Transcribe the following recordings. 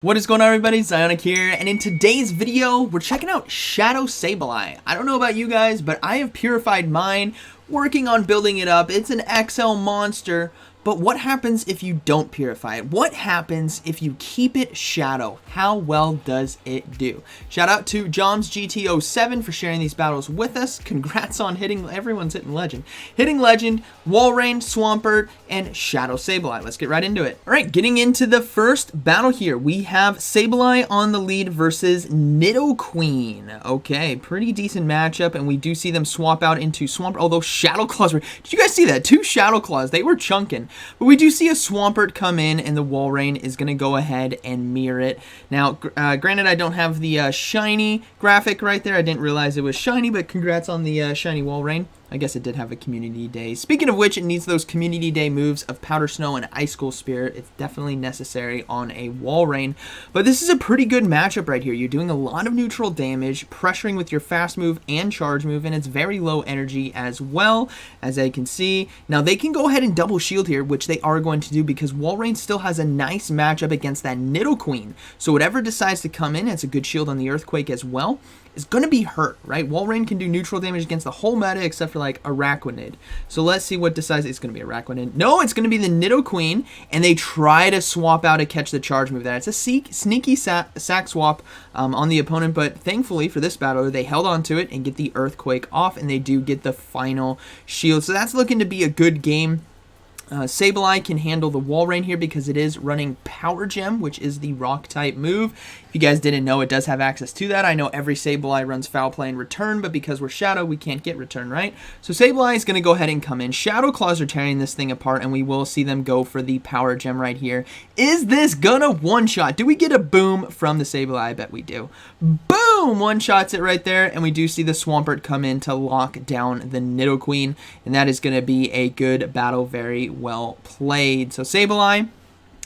What is going on, everybody? ZyoniK here, and in today's video, we're checking out Shadow Sableye. I don't know about you guys, but I have purified mine, working on building it up. It's an XL monster, but what happens if you don't purify it? What happens if you keep it shadow? How well does it do? Shout out to Joms GT07 for sharing these battles with us. Congrats on hitting, everyone's hitting legend. Hitting legend, walrein, swampert, and Shadow Sableye. Let's get right into it. All right, getting into the first battle here. We have Sableye on the lead versus nidoqueen. Okay, pretty decent matchup, and we do see them swap out into Swampert, although Shadow Claws were, did you guys see that? 2 Shadow Claws, they were chunking. But we do see a Swampert come in, and the walrein is going to go ahead and mirror it. Now, granted, I don't have the shiny graphic right there. I didn't realize it was shiny, but congrats on the shiny walrein. I guess it did have a community day. Speaking of which, it needs those community day moves of Powder Snow and Ice School Spirit. It's definitely necessary on a walrein. But this is a pretty good matchup right here. You're doing a lot of neutral damage, pressuring with your fast move and charge move, and it's very low energy as well, as I can see. Now, they can go ahead and double shield here, which they are going to do because walrein still has a nice matchup against that nidoqueen. So whatever decides to come in, it's a good shield on the Earthquake as well, is going to be hurt, right? Walrein can do neutral damage against the whole meta except for like Araquanid. So let's see what decides. It's going to be Araquanid. No, it's going to be the nidoqueen, and they try to swap out to catch the charge move there. It's a sneaky sack swap on the opponent, but thankfully for this battle, they held on to it and get the Earthquake off, and they do get the final shield. So that's looking to be a good game. Sableye can handle the walrein here because it is running Power Gem, which is the rock type move. If you guys didn't know, it does have access to that. I know every Sableye runs Foul Play and Return, but because we're Shadow, we can't get Return, right? So Sableye is going to go ahead and come in. Shadow Claws are tearing this thing apart, and we will see them go for the Power Gem right here. Is this gonna one-shot? Do we get a boom from the Sableye? I bet we do. Boom! One-shots it right there, and we do see the Swampert come in to lock down the nidoqueen, and that is going to be a good battle. Very well played. So Sableye,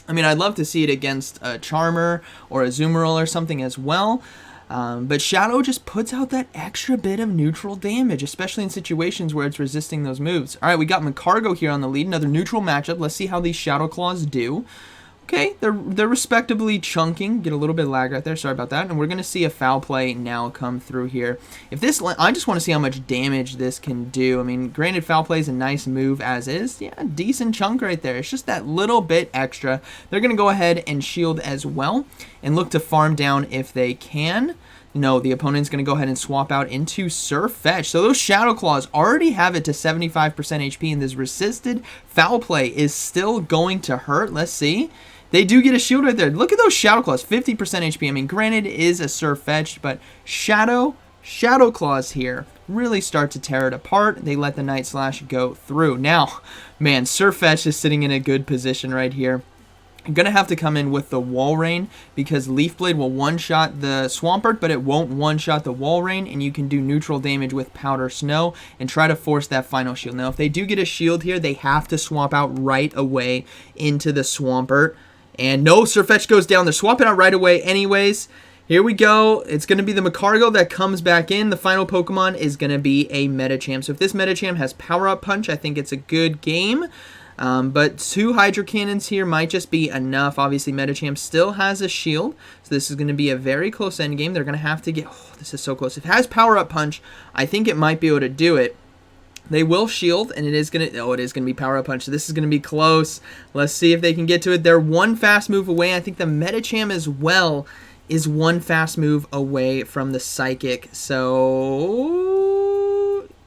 I mean, I'd love to see it against a Charmer or a Zoomerl or something as well. But Shadow just puts out that extra bit of neutral damage, especially in situations where it's resisting those moves. All right, we got magcargo here on the lead, another neutral matchup. Let's see how these Shadow Claws do. Okay, they're respectably chunking. Get a little bit of lag right there. Sorry about that. And we're going to see a foul play now come through here. If this, I just want to see how much damage this can do. I mean, granted, foul play is a nice move as is. Yeah, decent chunk right there. It's just that little bit extra. They're going to go ahead and shield as well and look to farm down if they can. No, the opponent's going to go ahead and swap out into Surf Fetch. So those Shadow Claws already have it to 75% HP, and this resisted foul play is still going to hurt. Let's see. They do get a shield right there. Look at those Shadow Claws, 50% HP. I mean, granted, it is a Surf Fetch, but Shadow Claws here really start to tear it apart. They let the Night Slash go through. Now, man, Surf Fetch is sitting in a good position right here. I'm going to have to come in with the walrein because Leaf Blade will one-shot the Swampert, but it won't one-shot the walrein, and you can do neutral damage with Powder Snow and try to force that final shield. Now, if they do get a shield here, they have to swap out right away into the Swampert. And no, Surf Fetch goes down. They're swapping out right away anyways. Here we go. It's going to be the magcargo that comes back in. The final Pokemon is going to be a Medicham. So if this Medicham has Power Up Punch, I think it's a good game. But 2 Hydro Cannons here might just be enough. Obviously, Medicham still has a shield, so this is going to be a very close end game. They're going to have to get... Oh, this is so close. If it has Power Up Punch, I think it might be able to do it. They will shield, and it is going to... Oh, it is going to be Power Up Punch, so this is going to be close. Let's see if they can get to it. They're 1 fast move away. I think the Medicham as well is 1 fast move away from the Psychic, so...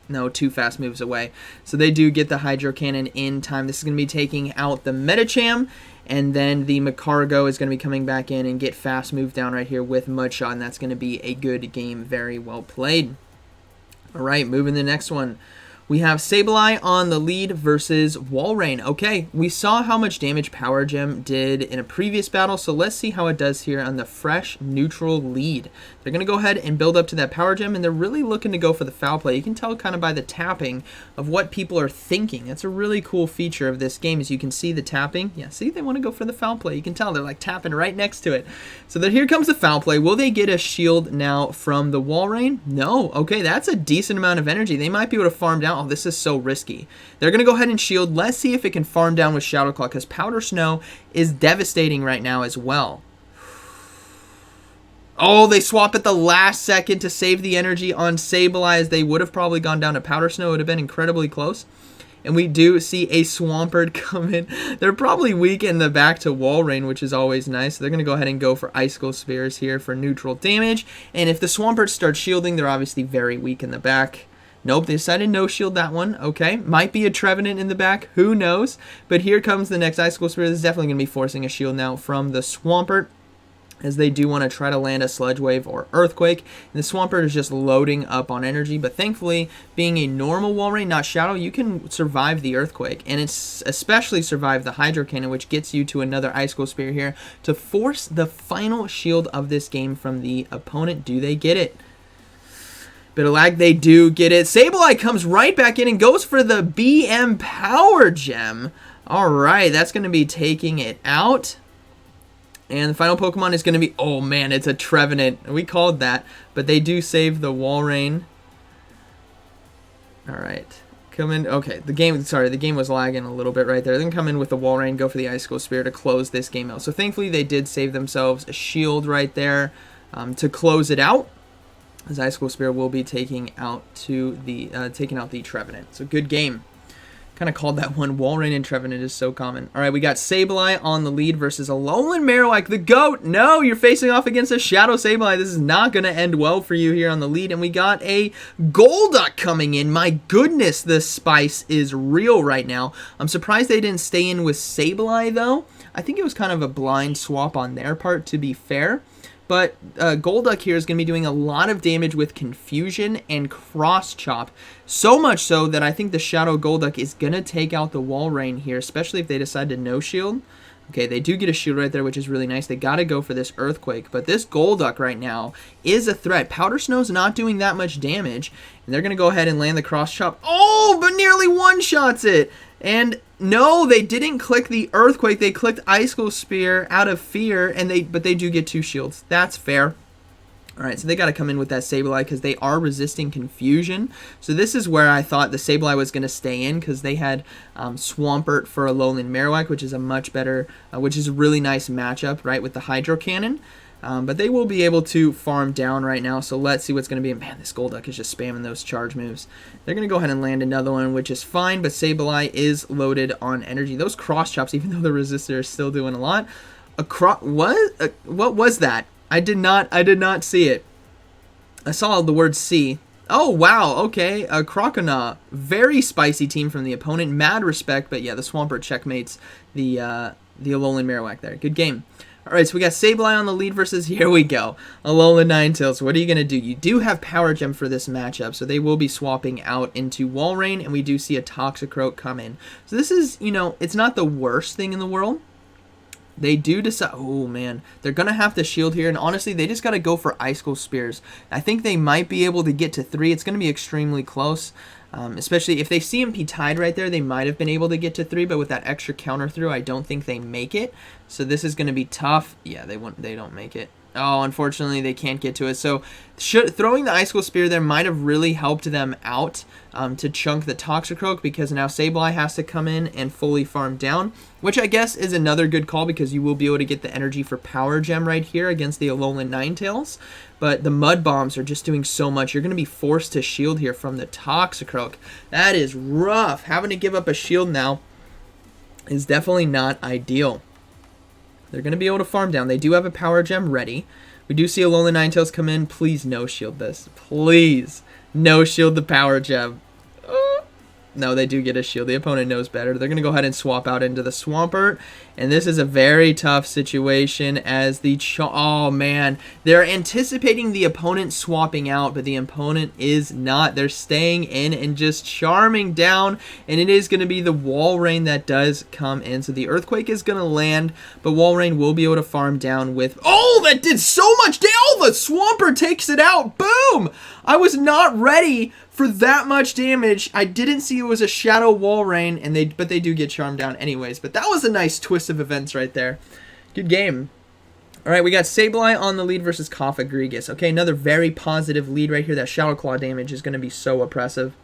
No, 2 fast moves away. So they do get the Hydro Cannon in time. This is going to be taking out the Medicham, and then the magcargo is going to be coming back in and get fast move down right here with Mudshot, and that's going to be a good game. Very well played. All right, moving to the next one. We have Sableye on the lead versus walrein. Okay, we saw how much damage Power Gem did in a previous battle, so let's see how it does here on the fresh neutral lead. They're going to go ahead and build up to that Power Gem, and they're really looking to go for the foul play. You can tell kind of by the tapping of what people are thinking. That's a really cool feature of this game, is you can see the tapping. Yeah, see, they want to go for the foul play. You can tell they're like tapping right next to it. So then here comes the foul play. Will they get a shield now from the walrein? No. Okay, that's a decent amount of energy. They might be able to farm down. Oh, this is so risky. They're going to go ahead and shield. Let's see if it can farm down with Shadow Claw, because Powder Snow is devastating right now as well. Oh, they swap at the last second to save the energy on Sableye, as they would have probably gone down to Powder Snow. It would have been incredibly close. And we do see a Swampert come in. They're probably weak in the back to Walrein, which is always nice. So they're going to go ahead and go for Icicle Spears here for neutral damage. And if the Swampert starts shielding, they're obviously very weak in the back. Nope, they decided no shield that one. Okay, might be a Trevenant in the back. Who knows? But here comes the next Icicle Spear. This is definitely going to be forcing a shield now from the Swampert, as they do want to try to land a Sludge Wave or Earthquake. And the Swampert is just loading up on energy, but thankfully, being a normal Walrein, not Shadow, you can survive the Earthquake, and it's especially survive the Hydro Cannon, which gets you to another Icicle Spear here to force the final shield of this game from the opponent. Do they get it? Bit of lag, they do get it. Sableye comes right back in and goes for the BM Power Gem. Alright, that's going to be taking it out. And the final Pokemon is going to be, oh man, it's a Trevenant. We called that, but they do save the Walrein. Alright, come in. Okay, the game was lagging a little bit right there. Then come in with the Walrein, go for the Icicle Spear to close this game out. So thankfully they did save themselves a shield right there to close it out. As Icicle Spear will be taking out the Trevenant. So good game. Kind of called that one. Walrein and Trevenant is so common. All right, we got Sableye on the lead versus alolan Marowak, the GOAT. No, you're facing off against a Shadow Sableye. This is not going to end well for you here on the lead. And we got a Golduck coming in. My goodness, the spice is real right now. I'm surprised they didn't stay in with Sableye, though. I think it was kind of a blind swap on their part, to be fair. But Golduck here is going to be doing a lot of damage with Confusion and Cross Chop. So much so that I think the Shadow Golduck is going to take out the Walrein here, especially if they decide to no shield. Okay, they do get a shield right there, which is really nice. They got to go for this Earthquake. But this Golduck right now is a threat. Powder Snow's not doing that much damage. And they're going to go ahead and land the Cross Chop. Oh, but nearly one-shots it. And no, they didn't click the Earthquake. They clicked Icicle Spear out of fear, but they do get 2 shields. That's fair. All right, so they got to come in with that Sableye because they are resisting Confusion. So this is where I thought the Sableye was going to stay in, because they had Swampert for alolan Marowak, which is a much better, which is a really nice matchup, right, with the Hydro Cannon. But they will be able to farm down right now, so let's see what's going to be. Man, this Golduck is just spamming those charge moves. They're going to go ahead and land another one, which is fine, but Sableye is loaded on energy. Those Cross Chops, even though the Resistor is still doing a lot. What was that? I did not see it. I saw the word C. Oh, wow, okay. A Croconaw. Very spicy team from the opponent. Mad respect, but yeah, the Swampert checkmates the alolan Marowak there. Good game. Alright, so we got Sableye on the lead versus, here we go, alolan Ninetales. What are you going to do? You do have Power Gem for this matchup, so they will be swapping out into Walrein, and we do see a Toxicroak come in. So this is, you know, it's not the worst thing in the world. They do decide, oh man, they're going to have to shield here, and honestly, they just got to go for Icicle Spears. I think they might be able to get to 3. It's going to be extremely close, especially if they CMP tied right there, they might have been able to get to 3, but with that extra counter through, I don't think they make it. So this is going to be tough. Yeah, they don't make it. Oh, unfortunately, they can't get to it. So throwing the Icicle Spear there might have really helped them out to chunk the Toxicroak, because now Sableye has to come in and fully farm down, which I guess is another good call, because you will be able to get the energy for Power Gem right here against the alolan Ninetales. But the Mud Bombs are just doing so much. You're going to be forced to shield here from the Toxicroak. That is rough. Having to give up a shield now is definitely not ideal. They're going to be able to farm down. They do have a Power Gem ready. We do see alolan Ninetales come in. Please no shield this. Please no shield the Power Gem. No, they do get a shield. The opponent knows better. They're going to go ahead and swap out into the Swampert. And this is a very tough situation as the... oh, man. They're anticipating the opponent swapping out, but the opponent is not. They're staying in and just charming down. And it is going to be the Walrein that does come in. So the Earthquake is going to land, but Walrein will be able to farm down with... oh, that did so much damage! Oh, the Swampert takes it out! Boom! I was not ready for that much damage. I didn't see it was a Shadow Walrein, but they do get charmed down anyways. But that was a nice twist of events right there. Good game. All right, we got Sableye on the lead versus Cofagrigus. Okay, another very positive lead right here. That Shadow Claw damage is going to be so oppressive.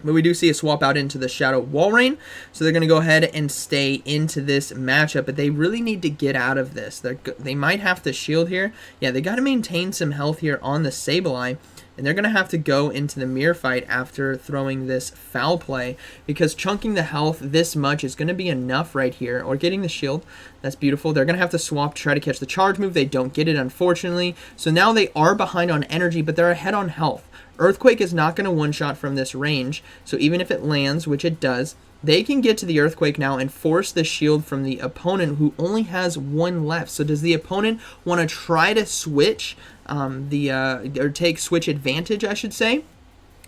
But we do see a swap out into the Shadow Walrein, so they're going to go ahead and stay into this matchup, but they really need to get out of this. They might have to shield here. Yeah, they got to maintain some health here on the Sableye, and they're going to have to go into the mirror fight after throwing this foul play, because chunking the health this much is going to be enough right here, or getting the shield. That's beautiful. They're going to have to swap to try to catch the charge move. They don't get it, unfortunately. So now they are behind on energy, but they're ahead on health. Earthquake is not going to one-shot from this range, so even if it lands, which it does, they can get to the Earthquake now and force the shield from the opponent, who only has one left. So does the opponent want to try to switch or take switch advantage, I should say?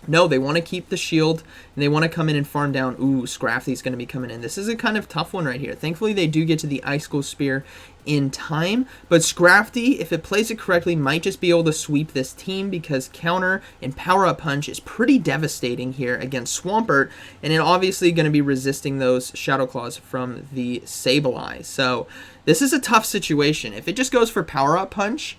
No, they want to keep the shield, and they want to come in and farm down. Ooh, Scrafty's going to be coming in. This is a kind of tough one right here. Thankfully, they do get to the Icicle Spear in time, but Scrafty, if it plays it correctly, might just be able to sweep this team, because counter and power-up punch is pretty devastating here against Swampert, and it's obviously going to be resisting those Shadow Claws from the Sableye. So this is a tough situation. If it just goes for power-up punch,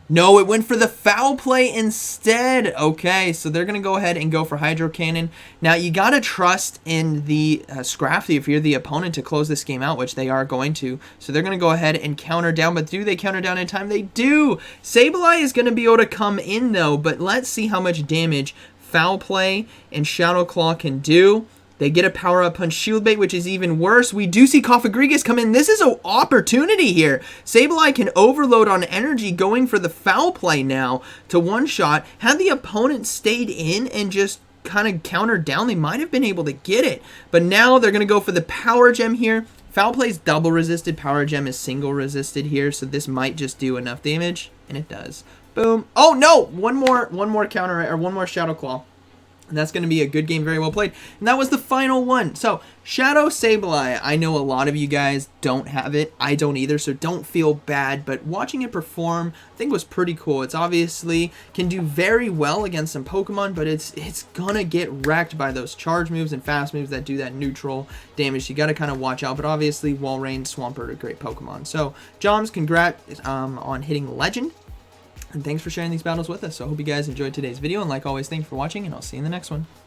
no, it went for the foul play instead. Okay, so they're going to go ahead and go for Hydro Cannon. Now, you got to trust in the Scrafty if you're the opponent to close this game out, which they are going to. So they're going to go ahead and counter down, but do they counter down in time? They do. Sableye is going to be able to come in, though, but let's see how much damage foul play and Shadow Claw can do. They get a power-up punch shield bait, which is even worse. We do see Cofagrigus come in. This is an opportunity here. Sableye can overload on energy, going for the foul play now to one-shot. Had the opponent stayed in and just kind of countered down, they might have been able to get it. But now they're going to go for the power gem here. Foul play is double resisted. Power gem is single resisted here, so this might just do enough damage, and it does. Boom. Oh, no! One more counter, or one more Shadow Claw. And that's going to be a good game, very well played. And that was the final one. So, Shadow Sableye, I know a lot of you guys don't have it. I don't either, so don't feel bad. But watching it perform, I think was pretty cool. It's obviously can do very well against some Pokemon, but it's going to get wrecked by those charge moves and fast moves that do that neutral damage. You got to kind of watch out. But obviously, Walrein, Swampert are great Pokemon. So, Joms, congrats on hitting Legend. And thanks for sharing these battles with us. So I hope you guys enjoyed today's video. And like always, thanks for watching, and I'll see you in the next one.